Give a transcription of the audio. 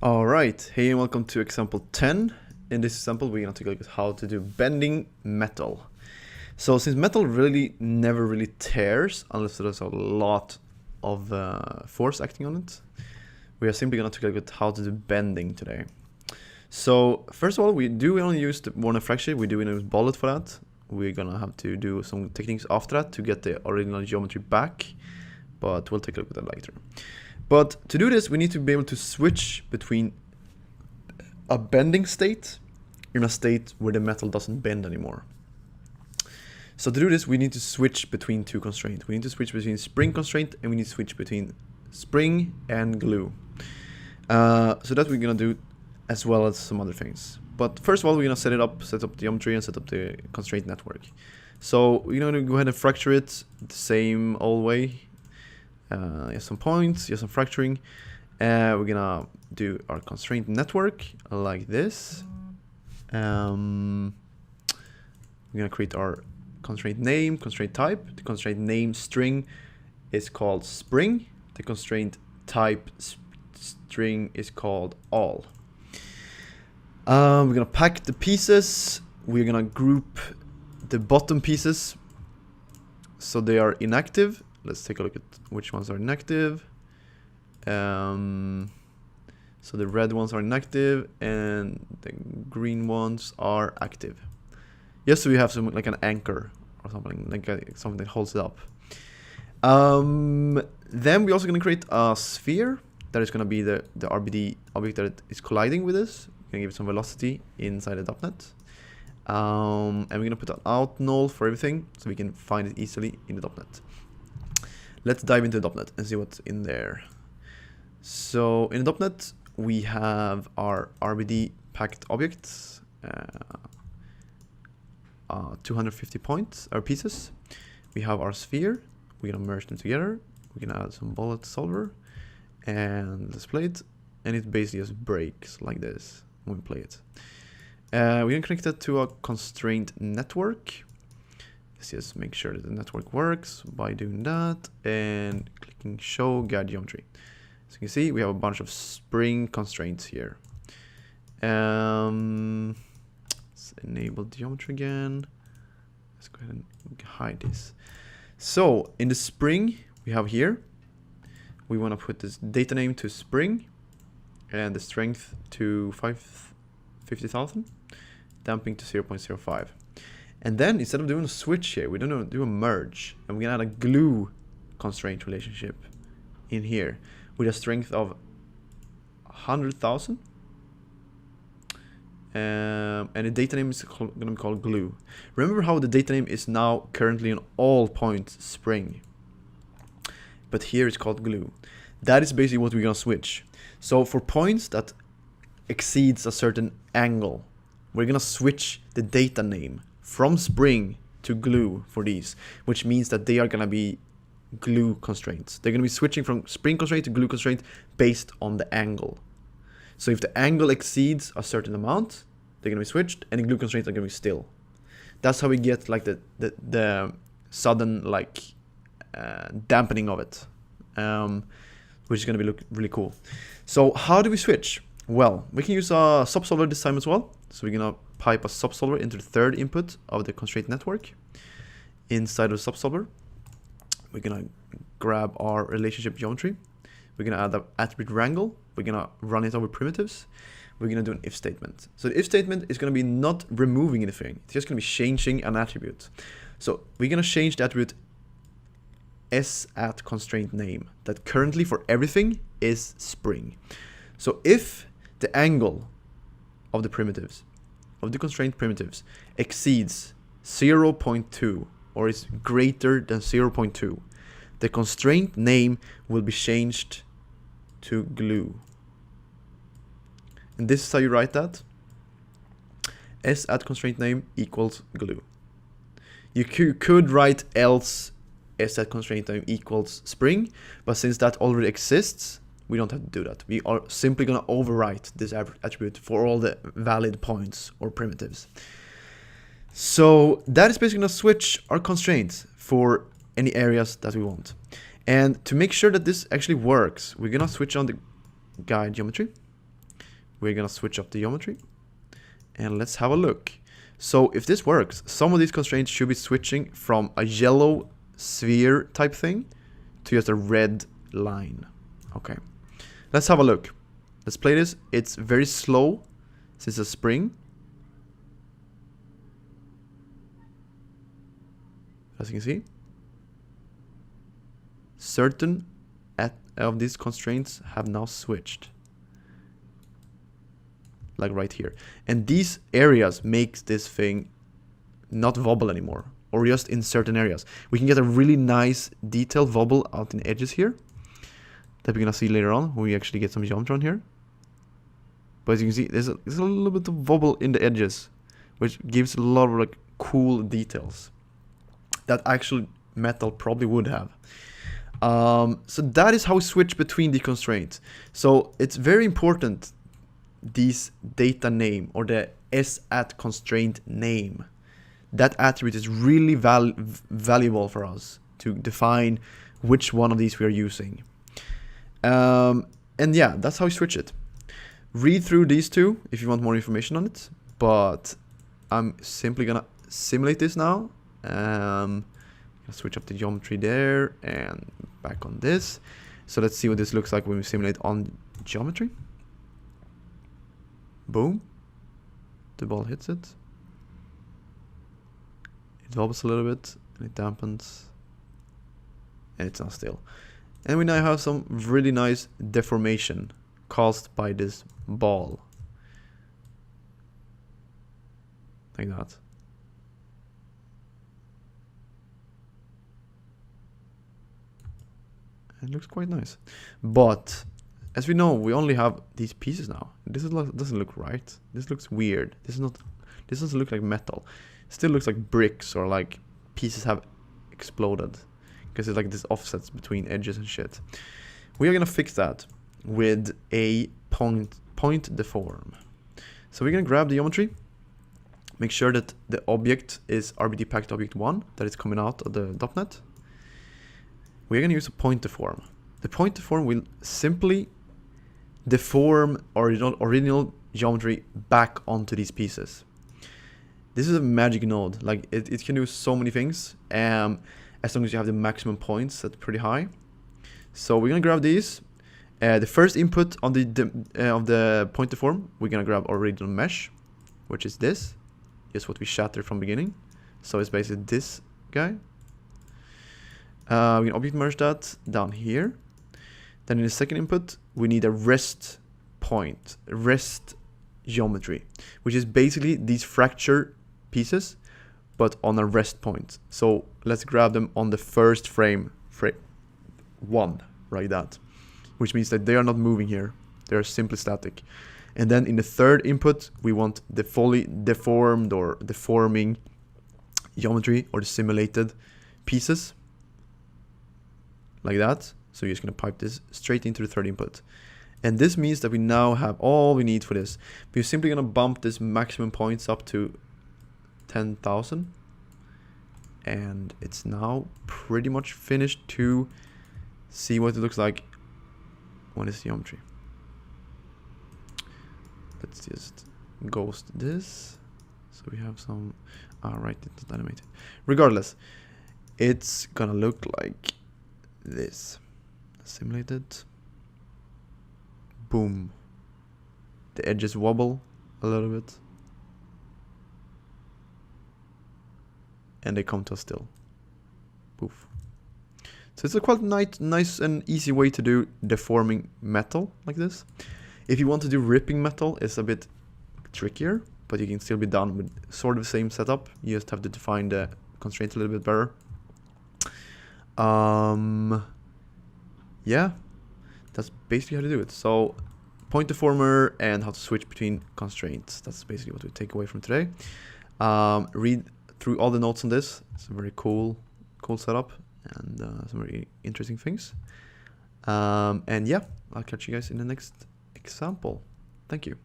Alright, hey and welcome to example 10. In this example we're going to take a look at how to do bending metal. So since metal never really tears unless there's a lot of force acting on it, we are simply going to take a look at how to do bending today. So first of all, we only use the Warner fracture. We do use bullet for that. We're going to have to do some techniques after that to get the original geometry back, but we'll take a look at that later. But to do this, we need to be able to switch between a bending state in a state where the metal doesn't bend anymore. So to do this, we need to switch between two constraints. We need to switch between spring constraint and we need to switch between spring and glue. So that we're gonna do as well as some other things. But first of all, we're gonna set up the geometry and set up the constraint network. So we're gonna go ahead and fracture it the same old way. Here's some points, here's some fracturing. We're gonna do our constraint network like this. We're gonna create our constraint name, constraint type. The constraint name string is called spring. The constraint type string is called all. We're gonna pack the pieces. We're gonna group the bottom pieces so they are inactive. Let's take a look at which ones are inactive. So the red ones are inactive and the green ones are active. Yes, so we have some like an anchor or something like something that holds it up. Then we're also going to create a sphere that is going to be the RBD object that is colliding with this. We're going to give it some velocity inside the .NET. And we're going to put an out null for everything so we can find it easily in the .NET. Let's dive into the .NET and see what's in there. So in the .NET, we have our RBD packed objects, 250 points, our pieces. We have our sphere. We're gonna merge them together. We're gonna add some bullet solver and let's play it. And it basically just breaks like this when we play it. We're gonna connect that to a constraint network. Let's just make sure that the network works by doing that and clicking show guide geometry. So you can see we have a bunch of spring constraints here. Let's enable geometry again. Let's go ahead and hide this. So in the spring we have here, we want to put this data name to spring and the strength to 50,000, damping to 0.05. And then instead of doing a switch here, we're gonna do a merge, and we're gonna add a glue constraint relationship in here with a strength of 100,000. And the data name is gonna be called glue. Remember how the data name is now currently on all points spring, but here it's called glue. That is basically what we're gonna switch. So for points that exceeds a certain angle, we're gonna switch the data name from spring to glue for these, which means that they are going to be glue constraints. They're going to be switching from spring constraint to glue constraint based on the angle. So if the angle exceeds a certain amount, they're going to be switched, and the glue constraints are going to be still. That's how we get like the sudden like dampening of it, which is going to be really cool. So how do we switch? Well, we can use a subsolver this time as well. So we're going to pipe a subsolver into the third input of the constraint network. Inside of the subsolver, we're going to grab our relationship geometry. We're going to add an attribute wrangle. We're going to run it over primitives. We're going to do an if statement. So the if statement is going to be not removing anything. It's just going to be changing an attribute. So we're going to change the attribute s@constraint name that currently for everything is spring. So if the angle of the primitives, of the constraint primitives, exceeds 0.2 or is greater than 0.2, the constraint name will be changed to glue. And this is how you write that. s@constraint name equals glue. You could write else s@constraint name equals spring, but since that already exists, we don't have to do that. We are simply going to overwrite this attribute for all the valid points or primitives. So that is basically going to switch our constraints for any areas that we want. And to make sure that this actually works, we're going to switch on the guide geometry. we're gonna switch up the geometry and let's have a look. So if this works, some of these constraints should be switching from a yellow sphere type thing to just a red line. Okay, let's have a look. Let's play this. It's very slow since it's a spring. As you can see, certain of these constraints have now switched. Like right here. And these areas makes this thing not wobble anymore, or just in certain areas. We can get a really nice detailed wobble out in the edges here that we're gonna see later on when we actually get some geometry on here. But as you can see, there's a little bit of wobble in the edges, which gives a lot of like cool details that actual metal probably would have. So that is how we switch between the constraints. So it's very important, this data name or the s@constraint constraint name. That attribute is really valuable for us to define which one of these we are using. And yeah, that's how we switch it. Read through these two if you want more information on it, but I'm simply gonna simulate this now. Switch up the geometry there and back on this. So let's see what this looks like when we simulate on geometry. Boom. The ball hits it. It wobbles a little bit and it dampens. And it's now still. And we now have some really nice deformation caused by this ball. Like that. It looks quite nice. But as we know, we only have these pieces now. This doesn't look right. This looks weird. This doesn't look like metal. It still looks like bricks or like pieces have exploded. Because it's like this offsets between edges and shit. We are gonna fix that with a point deform. So we're gonna grab the geometry. Make sure that the object is RBD packed object 1, that is coming out of the .NET. We're going to use a point deform. The point deform will simply deform original geometry back onto these pieces. This is a magic node. Like it can do so many things, as long as you have the maximum points set pretty high. So we're going to grab these. The first input on of the point deform, we're going to grab original mesh, which is this. Just what we shattered from beginning. So it's basically this guy. We can object merge that down here. Then in the second input, we need a rest point, rest geometry, which is basically these fracture pieces, but on a rest point. So let's grab them on the first frame 1, like that, which means that they are not moving here. They are simply static. And then in the third input, we want the fully deformed or deforming geometry or the simulated pieces. Like that. So you're just going to pipe this straight into the third input. And this means that we now have all we need for this. We're simply going to bump this maximum points up to 10,000. And it's now pretty much finished to see what it looks like when it's geometry. Let's just ghost this. So we have some... Alright, it's not animated. Regardless, it's going to look like this. Simulated. Boom. The edges wobble a little bit. And they come to a still. Poof. So it's a quite nice and easy way to do deforming metal like this. If you want to do ripping metal, it's a bit trickier, but you can still be done with sort of the same setup. You just have to define the constraints a little bit better. Yeah, that's basically how to do it. So point deformer and how to switch between constraints. That's basically what we take away from today. Read through all the notes on this. It's a very cool setup and some very interesting things. And yeah, I'll catch you guys in the next example. Thank you.